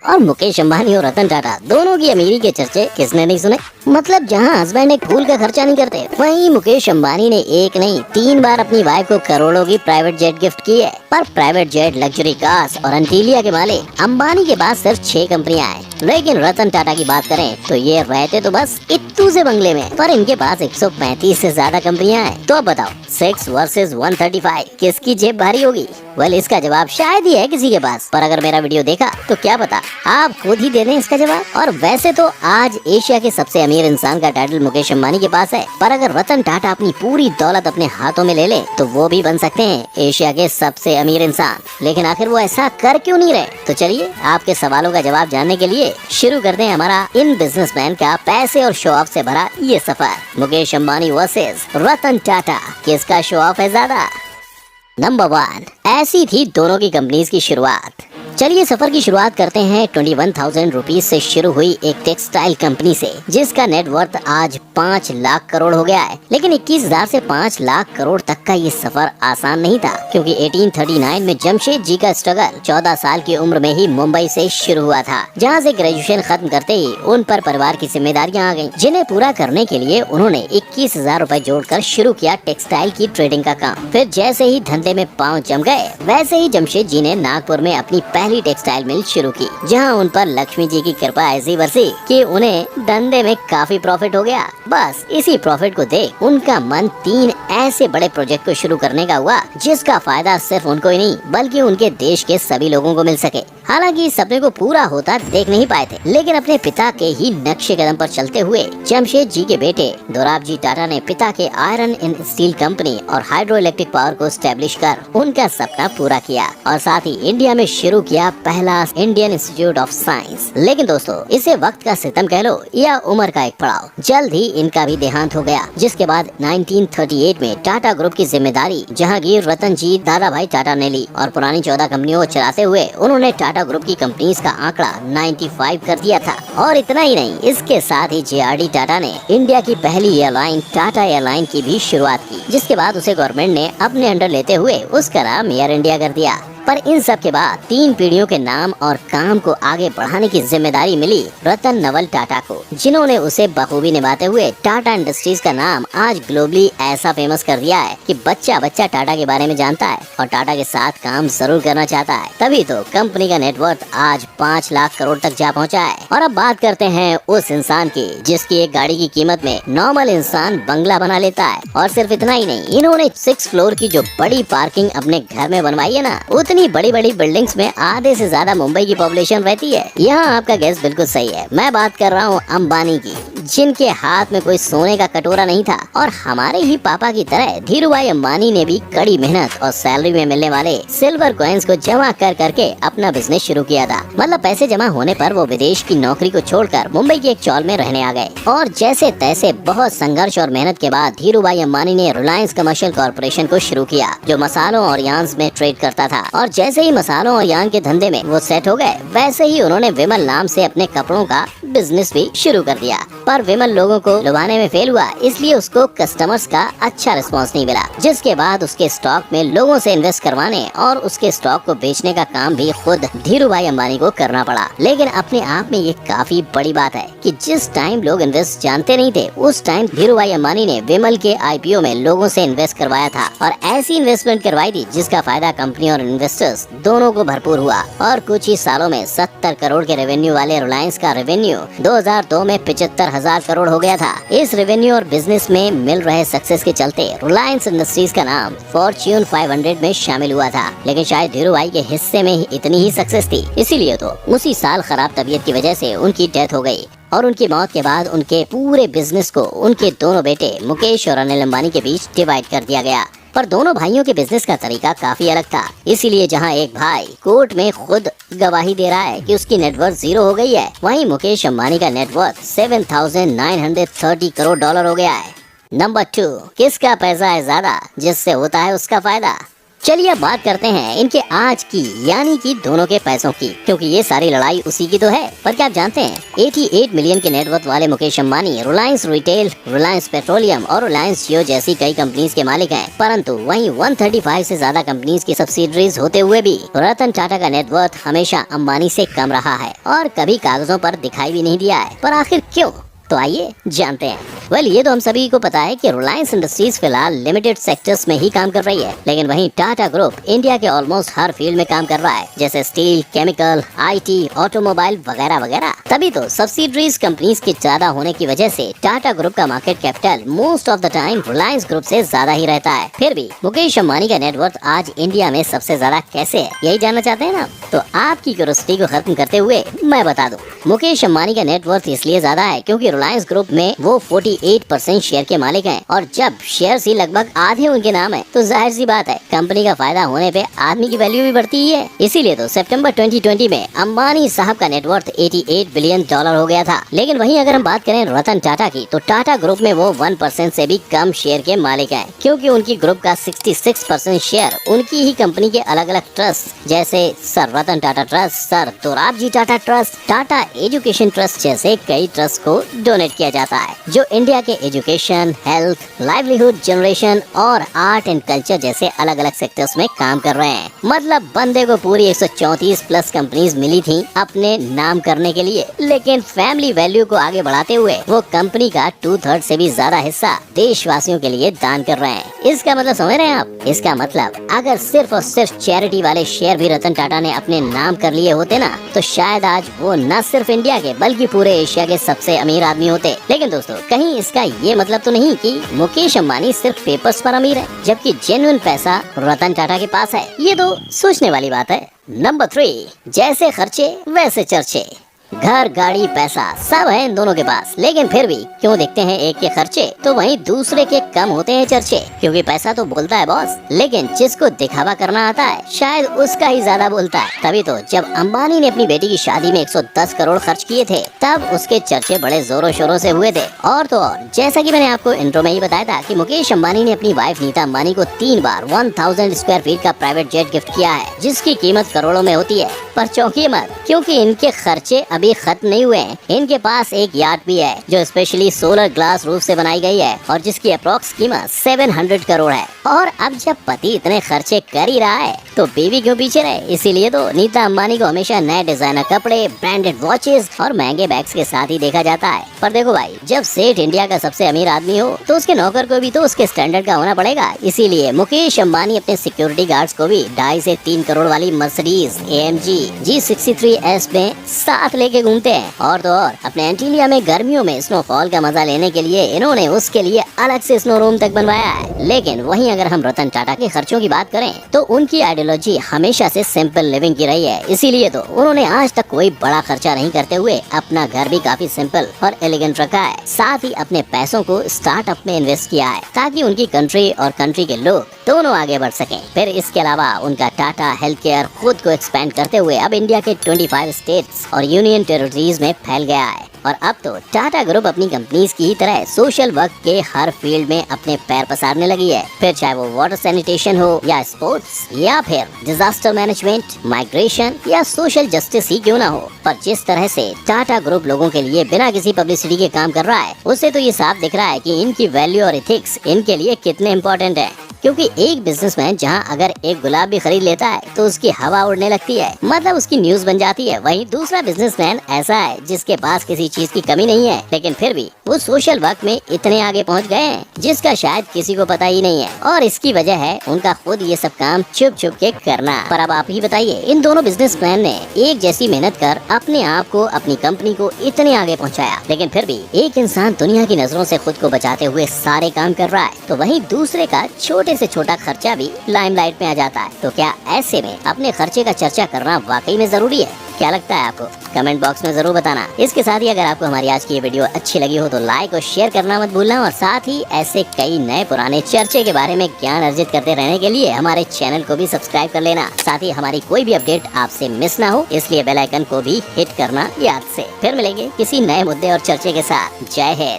और मुकेश अंबानी और रतन टाटा दोनों की अमीरी के चर्चे किसने नहीं सुने। मतलब जहाँ हस्बैंड एक फूल का खर्चा नहीं करते, वहीं मुकेश अंबानी ने एक नहीं 3 बार अपनी वाइफ को करोड़ों की प्राइवेट जेट गिफ्ट की है। पर प्राइवेट जेट, लग्जरी कार्स और एंटीलिया के मालिक अंबानी के पास सिर्फ 6 कंपनियां हैं। लेकिन रतन टाटा की बात करें तो ये रहते तो बस इत्तू से बंगले में, पर इनके पास 135 से ज्यादा कंपनियां हैं। तो अब बताओ 6 वर्सेस 135 किसकी जेब भारी होगी? वेल, इसका जवाब शायद ही है किसी के पास, पर अगर मेरा वीडियो देखा तो क्या पता आप खुद ही दे दें इसका जवाब। और वैसे तो आज एशिया के सबसे अमीर इंसान का टाइटल मुकेश अंबानी के पास है, पर अगर रतन टाटा अपनी पूरी दौलत अपने हाथों में ले ले तो वो भी बन सकते हैं एशिया के सबसे अमीर इंसान। लेकिन आखिर वो ऐसा कर क्यों नहीं रहे? तो चलिए आपके सवालों का जवाब जानने के लिए शुरू करते हैं हमारा इन बिजनेसमैन का पैसे और शो ऑफ से भरा ये सफर। मुकेश अंबानी वर्सेस रतन टाटा, किसका शो ऑफ है ज्यादा? नंबर 1, ऐसी थी दोनों की कंपनीज की शुरुआत। चलिए सफर की शुरुआत करते हैं 21,000 रुपीज से शुरू हुई एक टेक्सटाइल कंपनी से, जिसका नेटवर्थ आज 5 लाख करोड़ हो गया है। लेकिन 21,000 से 5 लाख करोड़ तक का ये सफर आसान नहीं था, क्योंकि 1839 में जमशेद जी का स्ट्रगल 14 साल की उम्र में ही मुंबई से शुरू हुआ था, जहां से ग्रेजुएशन खत्म करते ही उन पर परिवार की जिम्मेदारियां आ गईं, जिन्हें पूरा करने के लिए उन्होंने 21,000 रुपए जोड़कर शुरू किया टेक्सटाइल की ट्रेडिंग का काम। फिर जैसे ही धंधे में पांव जम गए, वैसे ही जमशेद जी ने नागपुर में अपनी पहली टेक्सटाइल मिल शुरू की, जहां उन पर लक्ष्मी जी की कृपा ऐसी बरसी कि उन्हें धंधे में काफी प्रॉफिट हो गया। बस इसी प्रॉफिट को देख उनका मन 3 ऐसे बड़े प्रोजेक्ट को शुरू करने का हुआ, जिसका फायदा सिर्फ उनको ही नहीं बल्कि उनके देश के सभी लोगों को मिल सके। हालांकि इस सपने को पूरा होता देख नहीं पाए थे, लेकिन अपने पिता के ही नक्शे कदम पर चलते हुए जमशेद जी के बेटे दोराबजी टाटा ने पिता के आयरन एंड स्टील कंपनी और हाइड्रो इलेक्ट्रिक पावर को स्टैब्लिश कर उनका सपना पूरा किया, और साथ ही इंडिया में शुरू किया पहला इंडियन इंस्टीट्यूट ऑफ साइंस। लेकिन दोस्तों, इसे वक्त का सितम कह लो या उम्र का एक पड़ाव, जल्द ही इनका भी देहांत हो गया, जिसके बाद 1938 में टाटा ग्रुप की जिम्मेदारी जहांगीर रतन जी दादा भाई टाटा ने ली, और पुरानी 14 कंपनियों को चलाते हुए उन्होंने टाटा ग्रुप की कंपनीज का आंकड़ा 95 कर दिया था। और इतना ही नहीं, इसके साथ ही JRD टाटा ने इंडिया की पहली एयरलाइन टाटा एयरलाइन की भी शुरुआत की, जिसके बाद उसे गवर्नमेंट ने अपने अंडर लेते हुए उसका नाम एयर इंडिया कर दिया। पर इन सब के बाद 3 पीढ़ियों के नाम और काम को आगे बढ़ाने की जिम्मेदारी मिली रतन नवल टाटा को, जिन्होंने उसे बखूबी निभाते हुए टाटा इंडस्ट्रीज का नाम आज ग्लोबली ऐसा फेमस कर दिया है कि बच्चा बच्चा टाटा के बारे में जानता है और टाटा के साथ काम जरूर करना चाहता है। तभी तो कंपनी का नेटवर्थ आज 5 लाख करोड़ तक जा पहुंचा है। और अब बात करते हैं उस इंसान की जिसकी एक गाड़ी की कीमत में नॉर्मल इंसान बंगला बना लेता है। और सिर्फ इतना ही नहीं, इन्होंने 6 फ्लोर की जो बड़ी पार्किंग अपने घर में बनवाई है ना, उतनी बड़ी बड़ी बिल्डिंग्स में आधे से ज्यादा मुंबई की पॉपुलेशन रहती है। यहाँ आपका गैस बिल्कुल सही है, मैं बात कर रहा हूँ अंबानी की, जिनके हाथ में कोई सोने का कटोरा नहीं था। और हमारे ही पापा की तरह धीरूभाई अंबानी ने भी कड़ी मेहनत और सैलरी में मिलने वाले सिल्वर कॉइन्स को जमा कर करके अपना बिजनेस शुरू किया था। मतलब पैसे जमा होने पर वो विदेश की नौकरी को छोड़कर मुंबई की एक चौल में रहने आ गए, और जैसे तैसे बहुत संघर्ष और मेहनत के बाद धीरूभाई अंबानी ने रिलायंस कमर्शियल कॉर्पोरेशन को शुरू किया, जो मसालों और यार्न्स में ट्रेड करता था। और जैसे ही मसालों और यार्न के धंधे में वो सेट हो गए, वैसे ही उन्होंने विमल नाम से अपने कपड़ों का बिजनेस भी शुरू कर दिया। पर विमल लोगों को लुभाने में फेल हुआ, इसलिए उसको कस्टमर्स का अच्छा रिस्पांस नहीं मिला, जिसके बाद उसके स्टॉक में लोगों से इन्वेस्ट करवाने और उसके स्टॉक को बेचने का काम भी खुद धीरूभाई अंबानी को करना पड़ा। लेकिन अपने आप में ये काफी बड़ी बात है कि जिस टाइम लोग इन्वेस्ट जानते नहीं थे, उस टाइम धीरूभाई अंबानी ने विमल के IPO में लोगों से इन्वेस्ट करवाया था, और ऐसी इन्वेस्टमेंट करवाई थी जिसका फायदा कंपनी और इन्वेस्टर्स दोनों को भरपूर हुआ। और कुछ ही सालों में 70 करोड़ के रेवेन्यू वाले रिलायंस का रेवेन्यू 2002 में 75,000 करोड़ हो गया था। इस रेवेन्यू और बिजनेस में मिल रहे सक्सेस के चलते रिलायंस इंडस्ट्रीज का नाम फॉर्च्यून 500 में शामिल हुआ था। लेकिन शायद धीरूभाई के हिस्से में इतनी ही सक्सेस थी, इसीलिए तो उसी साल खराब तबीयत की वजह से उनकी डेथ हो गई, और उनकी मौत के बाद उनके पूरे बिजनेस को उनके दोनों बेटे मुकेश और अनिल अंबानी के बीच डिवाइड कर दिया गया। पर दोनों भाइयों के बिजनेस का तरीका काफी अलग था, इसीलिए जहां एक भाई कोर्ट में खुद गवाही दे रहा है कि उसकी नेटवर्थ 0 हो गई है, वहीं मुकेश अंबानी का नेटवर्थ 7,930 करोड़ डॉलर हो गया है। नंबर 2, किसका पैसा है ज्यादा, जिससे होता है उसका फायदा? चलिए अब बात करते हैं इनके आज की यानी कि दोनों के पैसों की, क्योंकि ये सारी लड़ाई उसी की तो है। पर क्या आप जानते हैं 88 मिलियन के नेटवर्थ वाले मुकेश अंबानी रिलायंस रिटेल, रिलायंस पेट्रोलियम और रिलायंस जियो जैसी कई कंपनीज के मालिक हैं, परंतु वहीं 135 से ज्यादा कंपनीज की सब्सिडरीज होते हुए भी रतन टाटा का नेटवर्थ हमेशा अंबानी से कम रहा है और कभी कागजों पर दिखाई भी नहीं दिया है। पर आखिर क्यों? तो आइए जानते हैं। ये तो हम सभी को पता है कि रिलायंस इंडस्ट्रीज फिलहाल लिमिटेड सेक्टर्स में ही काम कर रही है, लेकिन वहीं टाटा ग्रुप इंडिया के ऑलमोस्ट हर फील्ड में काम कर रहा है, जैसे स्टील, केमिकल, आईटी, ऑटोमोबाइल वगैरह वगैरह। तभी तो सब्सिडरीज कंपनीज के ज्यादा होने की वजह से टाटा ग्रुप का market capital most of the time Reliance group से ज्यादा ही रहता है। फिर भी मुकेश अंबानी का नेटवर्थ आज इंडिया में सबसे ज्यादा कैसे है, यही जानना चाहते हैं ना? तो आपकी क्यूरियोसिटी को खत्म करते हुए मैं बता दूं, मुकेश अंबानी का नेटवर्थ इसलिए ज्यादा है क्योंकि रिलायंस ग्रुप में वो 48% शेयर के मालिक हैं, और जब शेयर ही लगभग आधे उनके नाम है तो जाहिर सी बात है कंपनी का फायदा होने पे आदमी की वैल्यू भी बढ़ती ही है। इसीलिए तो सितंबर 2020 में अंबानी साहब का नेटवर्थ 88 बिलियन डॉलर हो गया था। लेकिन वहीं अगर हम बात करें रतन टाटा की, तो टाटा ग्रुप में वो 1% से भी कम शेयर के मालिक हैं, क्योंकि उनकी ग्रुप का 66% शेयर उनकी ही कंपनी के अलग अलग ट्रस्ट जैसे sir Ratan Tata trust, sir Dorabji Tata trust, Tata education trust जैसे कई ट्रस्ट को डोनेट किया जाता है, जो इंडिया के एजुकेशन, हेल्थ, लाइवलीहुड जनरेशन और आर्ट एंड कल्चर जैसे अलग अलग सेक्टर्स में काम कर रहे हैं। मतलब बंदे को पूरी 134 प्लस कंपनीज मिली थी अपने नाम करने के लिए, लेकिन फैमिली वैल्यू को आगे बढ़ाते हुए वो कंपनी का 2/3 से भी ज्यादा हिस्सा देशवासियों के लिए दान कर रहे हैं। इसका मतलब समझ रहे हैं आप? इसका मतलब अगर सिर्फ और सिर्फ चैरिटी वाले शेयर भी रतन टाटा ने अपने नाम कर लिए होते ना, तो शायद आज वो न सिर्फ इंडिया के बल्कि पूरे एशिया के सबसे अमीर आदमी होते। लेकिन दोस्तों, कहीं इसका ये मतलब तो नहीं कि मुकेश अंबानी सिर्फ पेपर्स पर अमीर है, जबकि जेन्युइन पैसा रतन टाटा के पास है। ये तो सोचने वाली बात है। नंबर 3, जैसे खर्चे वैसे चर्चे। घर, गाड़ी, पैसा सब है इन दोनों के पास, लेकिन फिर भी क्यों देखते हैं एक के खर्चे तो वहीं दूसरे के कम होते हैं चर्चे? क्योंकि पैसा तो बोलता है बॉस, लेकिन जिसको दिखावा करना आता है शायद उसका ही ज्यादा बोलता है। तभी तो जब अंबानी ने अपनी बेटी की शादी में 110 करोड़ खर्च किए थे, तब उसके चर्चे बड़े जोरों शोरों से हुए थे। और तो और, जैसा कि मैंने आपको इंट्रो में ही बताया था कि मुकेश अंबानी ने अपनी वाइफ नीता अंबानी को 3 बार 1000 स्क्वायर फीट का प्राइवेट जेट गिफ्ट किया है, जिसकी कीमत करोड़ों में होती है। पर चौंकिए मत, क्योंकि इनके खर्चे अभी खत्म नहीं हुए हैं। इनके पास एक यार्ड भी है जो स्पेशली सोलर ग्लास रूफ से बनाई गई है और जिसकी अप्रोक्स कीमत 700 करोड़ है। और अब जब पति इतने खर्चे कर ही रहा है तो बीवी क्यों पीछे रहे? इसीलिए तो नीता अंबानी को हमेशा नए डिजाइनर कपड़े, ब्रांडेड वॉचेस और महंगे बैग्स के साथ ही देखा जाता है। पर देखो भाई, जब सेठ इंडिया का सबसे अमीर आदमी हो तो उसके नौकर को भी तो उसके स्टैंडर्ड का होना पड़ेगा। इसीलिए मुकेश अंबानी अपने सिक्योरिटी गार्ड्स को भी 2.5 से 3 करोड़ वाली मर्सिडीज AMG G63S में साथ लेके घूमते हैं। और तो और, अपने एंटीलिया में गर्मियों में स्नोफॉल का मजा लेने के लिए इन्होंने उसके लिए अलग से स्नो रूम तक बनवाया है। लेकिन वहीं अगर हम रतन टाटा के खर्चों की बात करें तो उनकी आइडियोलॉजी हमेशा से सिंपल लिविंग की रही है। इसीलिए तो उन्होंने आज तक कोई बड़ा खर्चा नहीं करते हुए अपना घर भी काफी सिंपल और एलिगेंट रखा है। साथ ही अपने पैसों को स्टार्टअप में इन्वेस्ट किया है ताकि उनकी कंट्री और कंट्री के लोग दोनों आगे बढ़ सकें। फिर इसके अलावा उनका टाटा हेल्थ केयर खुद को एक्सपेंड करते हुए अब इंडिया के 25 स्टेट्स और यूनियन टेरिटरीज में फैल गया है। और अब तो टाटा ग्रुप अपनी कंपनीज की तरह सोशल वर्क के हर फील्ड में अपने पैर पसारने लगी है। फिर चाहे वो वाटर सैनिटेशन हो या स्पोर्ट्स या फिर डिजास्टर मैनेजमेंट, माइग्रेशन या सोशल जस्टिस ही क्यों ना हो, पर जिस तरह से टाटा ग्रुप लोगों के लिए बिना किसी पब्लिसिटी के काम कर रहा है, उससे तो ये साफ दिख रहा है कि इनकी वैल्यू और एथिक्स इनके लिए कितने इम्पोर्टेंट है। क्योंकि एक बिजनेसमैन जहां अगर एक गुलाब भी खरीद लेता है तो उसकी हवा उड़ने लगती है, मतलब उसकी न्यूज बन जाती है। वहीं दूसरा बिजनेसमैन ऐसा है जिसके पास किसी चीज की कमी नहीं है, लेकिन फिर भी वो सोशल वर्क में इतने आगे पहुंच गए हैं जिसका शायद किसी को पता ही नहीं है। और इसकी वजह है उनका खुद ये सब काम छुप छुप के करना। पर अब आप ही बताइए, इन दोनों बिजनेसमैन ने एक जैसी मेहनत कर अपने आप को, अपनी कंपनी को इतने आगे पहुँचाया, लेकिन फिर भी एक इंसान दुनिया की नजरों से खुद को बचाते हुए सारे काम कर रहा है, तो वहीं दूसरे का छोटे से छोटा खर्चा भी लाइमलाइट में आ जाता है। तो क्या ऐसे में अपने खर्चे का चर्चा करना वाकई में जरूरी है? क्या लगता है आपको? कमेंट बॉक्स में जरूर बताना। इसके साथ ही अगर आपको हमारी आज की ये वीडियो अच्छी लगी हो तो लाइक और शेयर करना मत भूलना, और साथ ही ऐसे कई नए पुराने चर्चे के बारे में ज्ञान अर्जित करते रहने के लिए हमारे चैनल को भी सब्सक्राइब कर लेना। साथ ही हमारी कोई भी अपडेट आपसे मिस ना हो, इसलिए बेल आइकन को भी हिट करना याद से। फिर मिलेंगे किसी नए मुद्दे और चर्चे के साथ। जय हिंद।